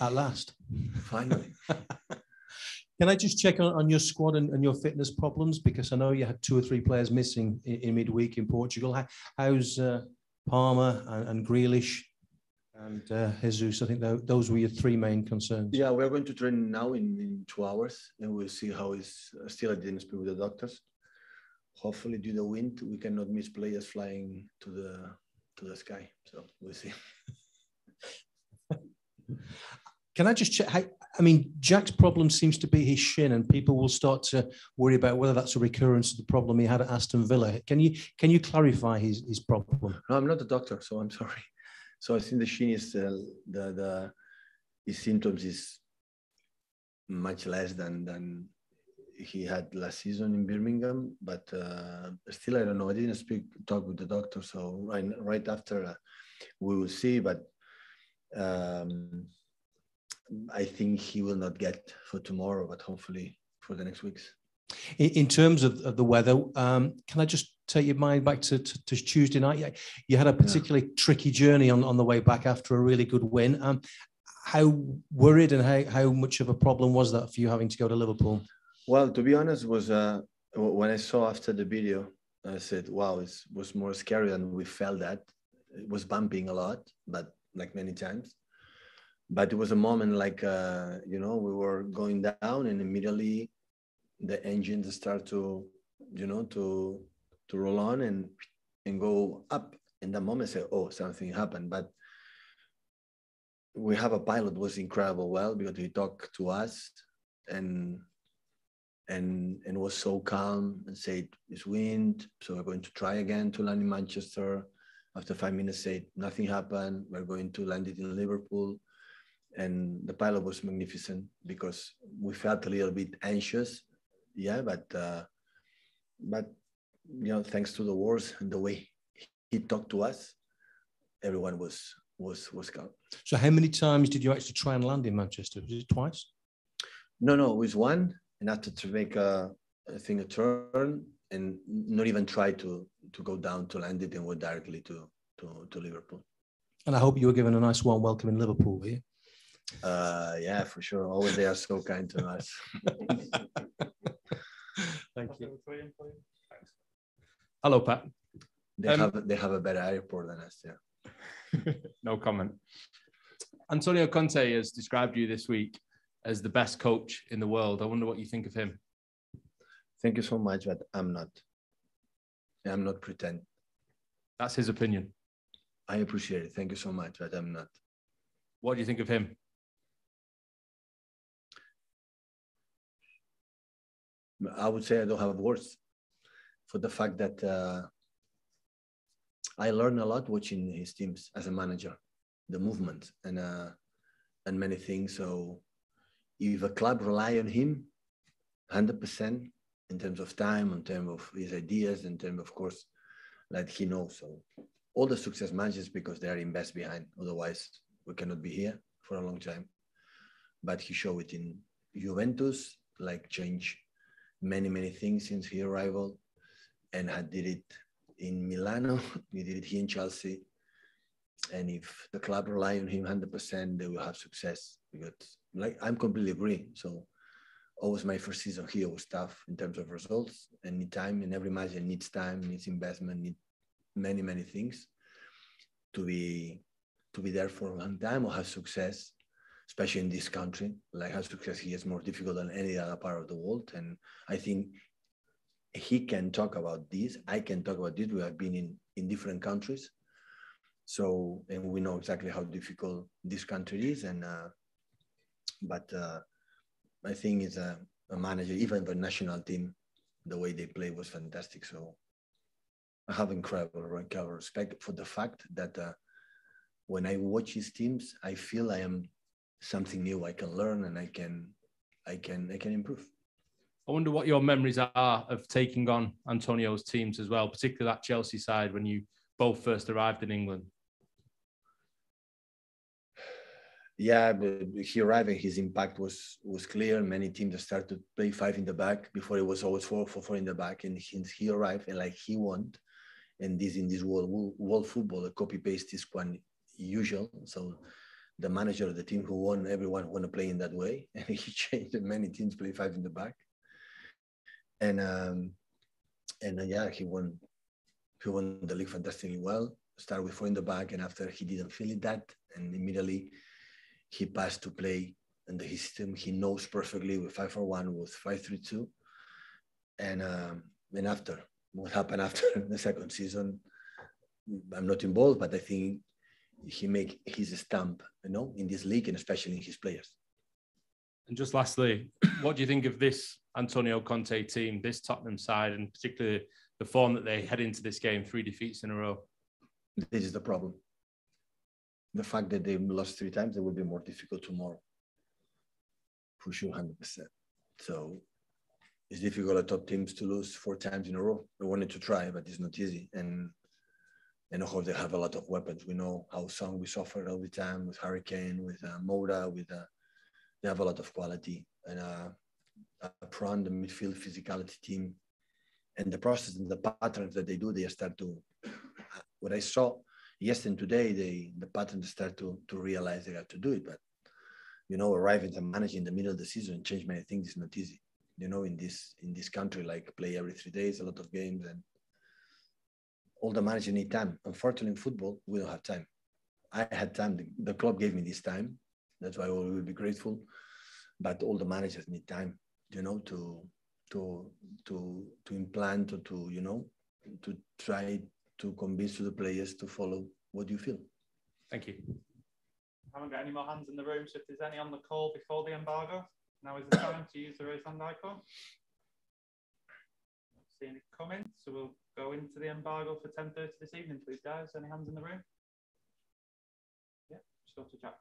At last. Finally. Can I just check on your squad and your fitness problems? Because I know you had 2 or 3 players missing in midweek in Portugal. How's Palmer and Grealish and Jesus? I think those were your 3 main concerns. Yeah, we're going to train now in 2 hours, and we'll see how it's still. I didn't speak with the doctors. Hopefully, due to the wind, we cannot miss players flying to the sky. So we'll see. Can I just check? I mean, Jack's problem seems to be his shin, and people will start to worry about whether that's a recurrence of the problem he had at Aston Villa. Can you clarify his problem? No, I'm not a doctor, so I'm sorry. So I think the shin is his symptoms is much less than he had last season in Birmingham, but still I don't know. I didn't talk with the doctor, so right after we will see. But I think he will not get for tomorrow, but hopefully for the next weeks. In terms of the weather, can I just take your mind back to Tuesday night? You had a particularly tricky journey on the way back after a really good win. How worried and how much of a problem was that for you having to go to Liverpool? Well, to be honest, was when I saw after the video, I said, wow, it was more scary than we felt that. It was bumping a lot, but like many times. But it was a moment like, we were going down and immediately the engines start to roll on and go up. In that moment, I say, oh, something happened. But we have a pilot who was incredible because he talked to us and was so calm and said, it's wind, so we're going to try again to land in Manchester. After 5 minutes, said, nothing happened. We're going to land it in Liverpool. And the pilot was magnificent because we felt a little bit anxious, but thanks to the words and the way he talked to us, everyone was calm. So how many times did you actually try and land in Manchester? Was it twice? No, it was one, and after to make a turn and not even try to go down to land it and went directly to Liverpool. And I hope you were given a nice warm welcome in Liverpool, were you? Yeah, for sure. Always they are so kind to us. Thank you. Hello, Pat. They have a better airport than us, yeah. No comment. Antonio Conte has described you this week as the best coach in the world. I wonder what you think of him. Thank you so much, but I'm not pretend. That's his opinion. I appreciate it. Thank you so much, but I'm not. What do you think of him? I would say I don't have words for the fact that I learned a lot watching his teams as a manager, the movement and many things. So if a club rely on him 100% in terms of time, in terms of his ideas, in terms of course, that he knows. So all the success managers, because they are invest behind, otherwise we cannot be here for a long time. But he showed it in Juventus, like change many things since he arrival, and had did it in Milano. He did it here in Chelsea. And if the club rely on him 100%, they will have success. Because I'm completely agree. So always my first season here was tough in terms of results and need time. And every match needs time, needs investment, needs many things to be there for a long time or have success, especially in this country. Like have success here is more difficult than any other part of the world. And I think he can talk about this. I can talk about this. We have been in different countries. So, and we know exactly how difficult this country is. And, but I think it's a manager, even the national team, the way they play was fantastic. So I have incredible respect for the fact that when I watch his teams, I feel I am something new. I can learn and I can improve. I wonder what your memories are of taking on Antonio's teams as well, particularly that Chelsea side when you both first arrived in England. Yeah, but he arrived and his impact was clear. Many teams started to play 5 in the back. Before it was always 4 in the back. And he arrived and like he won. And this in this world football, a copy paste is quite usual. So the manager of the team who won, everyone want to play in that way. And he changed and many teams play 5 in the back. And yeah, he won the league fantastically well. Started with 4 in the back, and after he didn't feel it that, and immediately he passed to play in the system he knows perfectly with 5-4-1, with 5-3-2. And after what happened after the second season, I'm not involved, but I think he make his stamp, in this league and especially in his players. And just lastly, what do you think of this Antonio Conte team, this Tottenham side, and particularly the form that they head into this game, 3 defeats in a row? This is the problem. The fact that they lost 3 times, it will be more difficult tomorrow. For sure, 100%. So it's difficult at top teams to lose 4 times in a row. I wanted to try, but it's not easy. And of course, they have a lot of weapons. We know how Son we suffered all the time with Hurricane, with Moura, they have a lot of quality. And up front, the midfield physicality team, and the process and the patterns that they do, they start to, what I saw yesterday and today, the patterns start to realize they have to do it. But, arriving as a manager in the middle of the season and change many things is not easy. In this country, like play every 3 days, a lot of games, and all the managers need time. Unfortunately, in football, we don't have time. I had time. The club gave me this time. That's why we will be grateful. But all the managers need time, to implant or to try to convince the players to follow what you feel. Thank you. I haven't got any more hands in the room, so if there's any on the call before the embargo, now is the time to use the raise hand icon. See any comments, so we'll go into the embargo for 10:30 this evening, please, guys. Any hands in the room? Yeah, just go to Jack.